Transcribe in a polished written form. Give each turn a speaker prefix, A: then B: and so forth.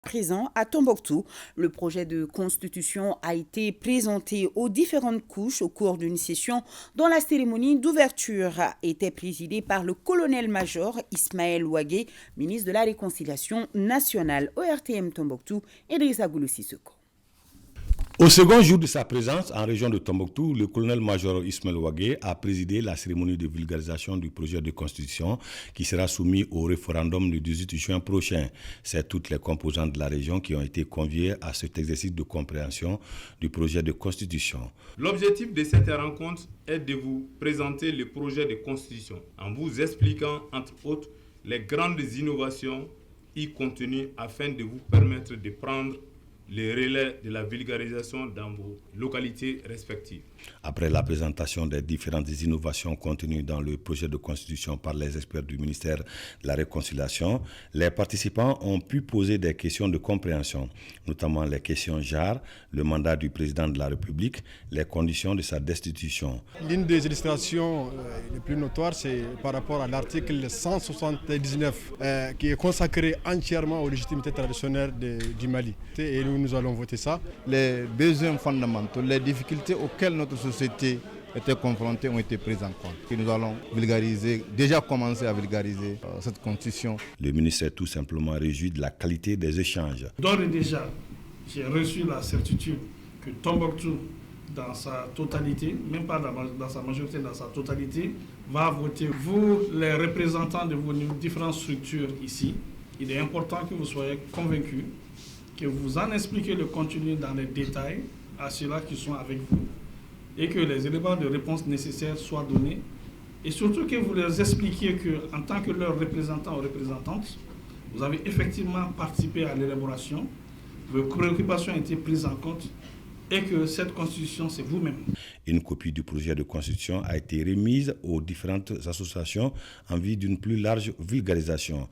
A: présent à Tombouctou. Le projet de constitution a été présenté aux différentes couches au cours d'une session dont la cérémonie d'ouverture était présidée par le colonel-major Ismaël Ouagué, ministre de la Réconciliation nationale. ORTM Tombouctou, Idrissa Goulou Sissoko.
B: Au second jour de sa présence en région de Tombouctou, le colonel-major Ismaël Ouagué a présidé la cérémonie de vulgarisation du projet de constitution qui sera soumis au référendum le 18 juin prochain. C'est toutes les composantes de la région qui ont été conviées à cet exercice de compréhension du projet de constitution.
C: L'objectif de cette rencontre est de vous présenter le projet de constitution en vous expliquant, entre autres, les grandes innovations y contenues afin de vous permettre de prendre les relais de la vulgarisation dans vos localités respectives.
B: Après la présentation des différentes innovations contenues dans le projet de constitution par les experts du ministère de la Réconciliation, les participants ont pu poser des questions de compréhension, notamment les questions JAR, le mandat du président de la République, les conditions de sa destitution.
D: L'une des illustrations les plus notoires, c'est par rapport à l'article 179 qui est consacré entièrement aux légitimités traditionnelles du Mali. Et nous allons voter ça.
E: Les besoins fondamentaux, les difficultés auxquelles notre société était confrontée ont été prises en compte. Et nous allons déjà commencer à vulgariser cette constitution.
B: Le ministre est tout simplement réjoui de la qualité des échanges.
F: D'ores et déjà, j'ai reçu la certitude que Tombouctou, dans sa totalité, même pas dans sa majorité, dans sa totalité, va voter. Vous, les représentants de vos différentes structures ici, il est important que vous soyez convaincus, que vous en expliquez le contenu dans les détails à ceux-là qui sont avec vous et que les éléments de réponse nécessaires soient donnés et surtout que vous leur expliquiez qu'en tant que leurs représentants ou représentantes, vous avez effectivement participé à l'élaboration, vos préoccupations ont été prises en compte et que cette constitution, c'est vous-même.
B: Une copie du projet de constitution a été remise aux différentes associations en vue d'une plus large vulgarisation.